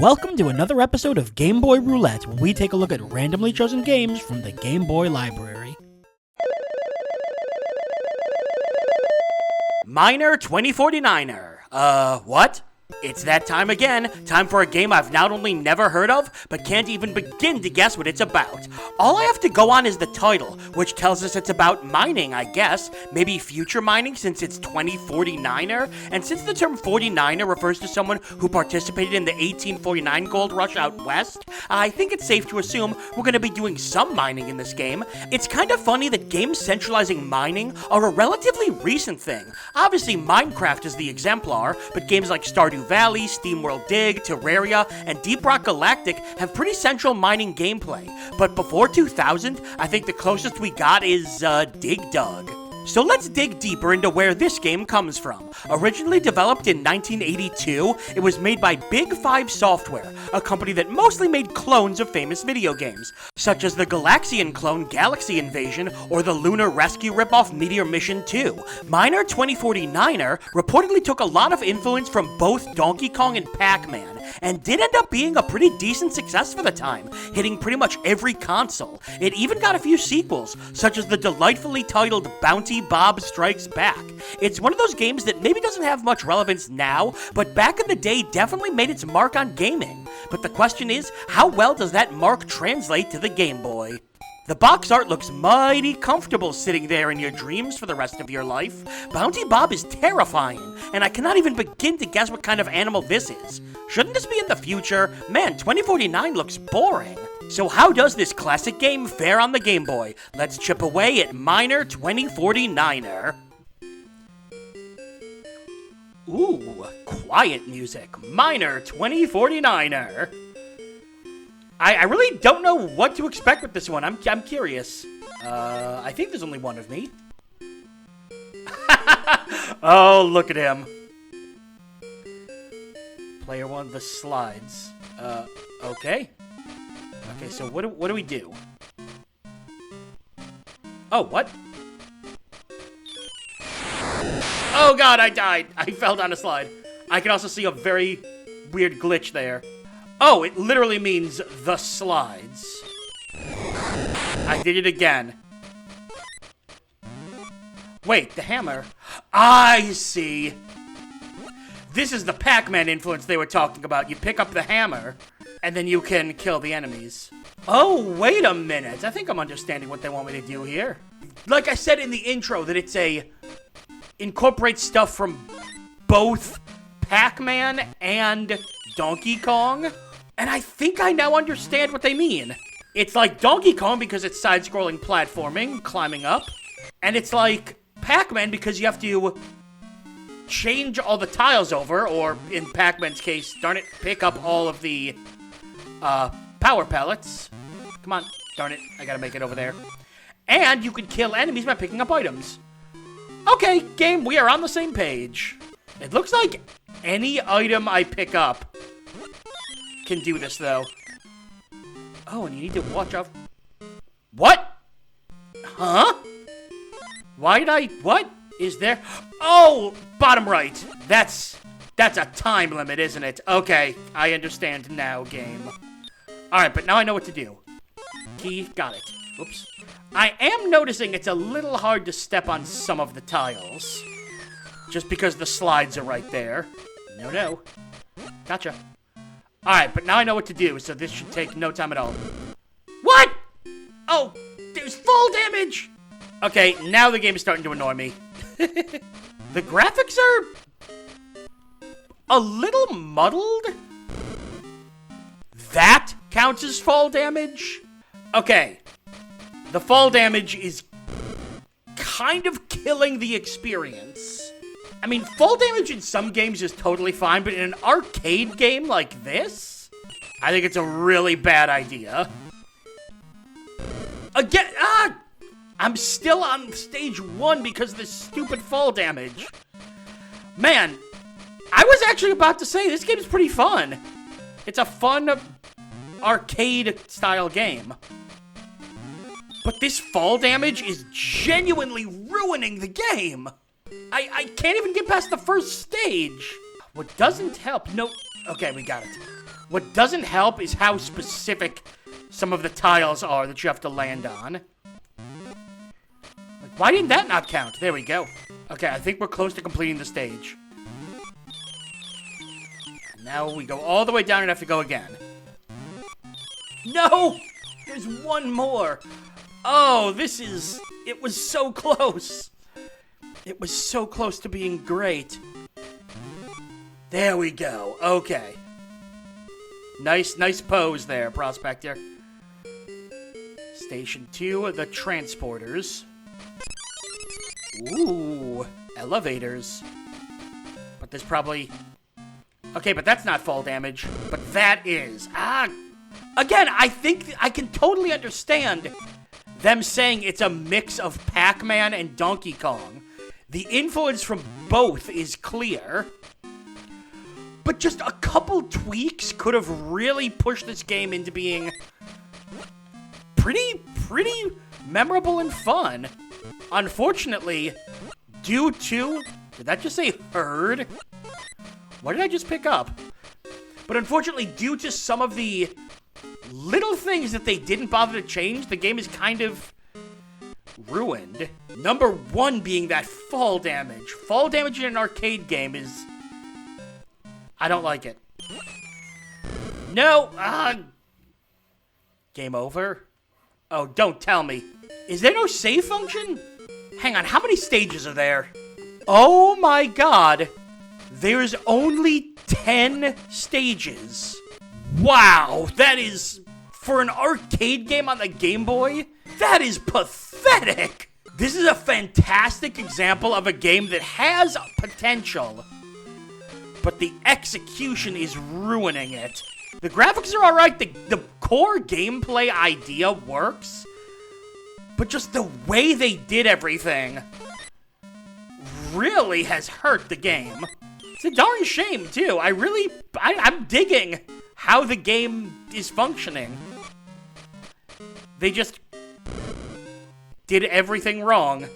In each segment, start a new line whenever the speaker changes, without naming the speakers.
Welcome to another episode of Game Boy Roulette, where we take a look at randomly chosen games from the Game Boy library.
Miner 2049er. What? It's that time again. Time for a game I've not only never heard of, but can't even begin to guess what it's about. All I have to go on is the title, which tells us it's about mining, I guess. Maybe future mining, since it's 2049er. And since the term 49er refers to someone who participated in the 1849 gold rush out west, I think it's safe to assume we're going to be doing some mining in this game. It's kind of funny that games centralizing mining are a relatively recent thing. Obviously, Minecraft is the exemplar, but games like Stardew Valley, SteamWorld Dig, Terraria, and Deep Rock Galactic have pretty central mining gameplay. But before 2000, I think the closest we got is, Dig Dug. So let's dig deeper into where this game comes from. Originally developed in 1982, it was made by Big 5 Software, a company that mostly made clones of famous video games, such as the Galaxian clone Galaxy Invasion or the Lunar Rescue ripoff Meteor Mission 2. Miner 2049er reportedly took a lot of influence from both Donkey Kong and Pac-Man, and did end up being a pretty decent success for the time, hitting pretty much every console. It even got a few sequels, such as the delightfully titled Bounty Bob Strikes Back. It's one of those games that maybe doesn't have much relevance now, but back in the day definitely made its mark on gaming. But the question is, how well does that mark translate to the Game Boy? The box art looks mighty comfortable sitting there in your dreams for the rest of your life. Bounty Bob is terrifying, and I cannot even begin to guess what kind of animal this is. Shouldn't this be in the future? Man, 2049 looks boring. So how does this classic game fare on the Game Boy? Let's chip away at Miner 2049er. Ooh, quiet music. Miner 2049er. I really don't know what to expect with this one. I'm curious. I think there's only one of me. Oh, look at him. Player one, the slides. Okay. Okay, so what do we do? Oh, what? Oh god, I died. I fell down a slide. I can also see a very weird glitch there. Oh, it literally means the slides. I did it again. Wait, the hammer. I see. This is the Pac-Man influence they were talking about. You pick up the hammer, and then you can kill the enemies. Oh, wait a minute. I think I'm understanding what they want me to do here. Like I said in the intro, that it's incorporates stuff from both Pac-Man and Donkey Kong. And I think I now understand what they mean. It's like Donkey Kong because it's side-scrolling platforming, climbing up. And it's like Pac-Man because you have to change all the tiles over, or in Pac-Man's case, darn it, pick up all of the power pellets. Come on, darn it, I gotta make it over there. And you can kill enemies by picking up items. Okay, game, we are on the same page. It looks like any item I pick up can do this, though. Oh, and you need to watch out. What? Huh? Why did I... What is there? Oh, bottom right. That's a time limit, isn't it? Okay, I understand now, game. Alright, but now I know what to do. Key, got it. Oops. I am noticing it's a little hard to step on some of the tiles. Just because the slides are right there. No. Gotcha. Alright, but now I know what to do, so this should take no time at all. What? Oh, there's fall damage! Okay, now the game is starting to annoy me. The graphics are a little muddled? That counts as fall damage? Okay, the fall damage is kind of killing the experience. I mean, fall damage in some games is totally fine, but in an arcade game like this, I think it's a really bad idea. Again, I'm still on stage 1 because of this stupid fall damage. Man, I was actually about to say, this game is pretty fun. It's a fun arcade-style game. But this fall damage is genuinely ruining the game. I can't even get past the first stage. What doesn't help... No... Okay, we got it. What doesn't help is how specific some of the tiles are that you have to land on. Like, why didn't that not count? There we go. Okay, I think we're close to completing the stage. And now we go all the way down and have to go again. No! There's one more. Oh, it was so close. It was so close to being great. There we go. Okay. Nice pose there, Prospector. Station 2, the transporters. Ooh, elevators. But there's probably... Okay, but that's not fall damage. But that is. Again, I think I can totally understand them saying it's a mix of Pac-Man and Donkey Kong. The influence from both is clear. But just a couple tweaks could have really pushed this game into being pretty memorable and fun. Unfortunately, due to... Did that just say herd? What did I just pick up? But unfortunately, due to some of the little things that they didn't bother to change, the game is kind of ruined. Number one being that fall damage. Fall damage in an arcade game is... I don't like it. No! Game over? Oh, don't tell me. Is there no save function? Hang on, how many stages are there? Oh my god! There's only 10 stages. Wow, that is... For an arcade game on the Game Boy, that is pathetic! This is a fantastic example of a game that has potential, but the execution is ruining it. The graphics are alright, the core gameplay idea works, but just the way they did everything really has hurt the game. It's a darn shame, too. I'm digging how the game is functioning. They just did everything wrong.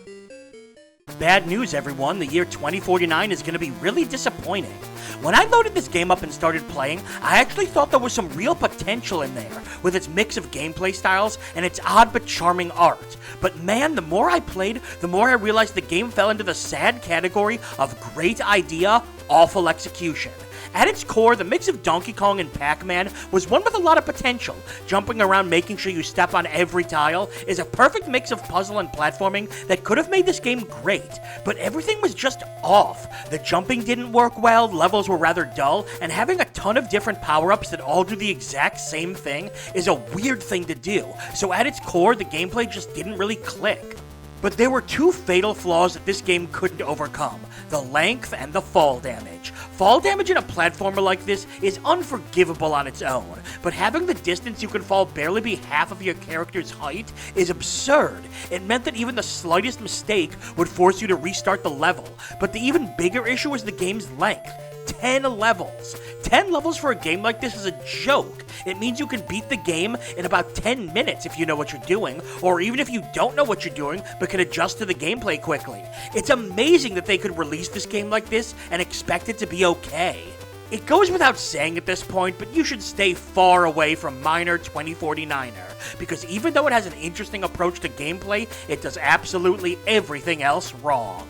Bad news, everyone. The year 2049 is going to be really disappointing. When I loaded this game up and started playing, I actually thought there was some real potential in there, with its mix of gameplay styles and its odd but charming art. But man, the more I played, the more I realized the game fell into the sad category of great idea, awful execution. At its core, the mix of Donkey Kong and Pac-Man was one with a lot of potential. Jumping around, making sure you step on every tile, is a perfect mix of puzzle and platforming that could have made this game great. But everything was just off. The jumping didn't work well, levels were rather dull, and having a ton of different power-ups that all do the exact same thing is a weird thing to do. So at its core, the gameplay just didn't really click. But there were two fatal flaws that this game couldn't overcome: the length and the fall damage. Fall damage in a platformer like this is unforgivable on its own, but having the distance you can fall barely be half of your character's height is absurd. It meant that even the slightest mistake would force you to restart the level. But the even bigger issue is the game's length. 10 levels. 10 levels for a game like this is a joke. It means you can beat the game in about 10 minutes if you know what you're doing, or even if you don't know what you're doing but can adjust to the gameplay quickly. It's amazing that they could release this game like this and expect it to be okay. It goes without saying at this point, but you should stay far away from Miner 2049er, because even though it has an interesting approach to gameplay, it does absolutely everything else wrong.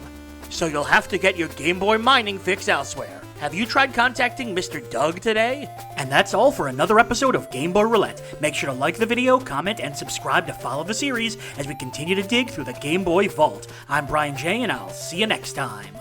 So you'll have to get your Game Boy mining fix elsewhere. Have you tried contacting Mr. Doug today? And that's all for another episode of Game Boy Roulette. Make sure to like the video, comment, and subscribe to follow the series as we continue to dig through the Game Boy vault. I'm Brian J, and I'll see you next time.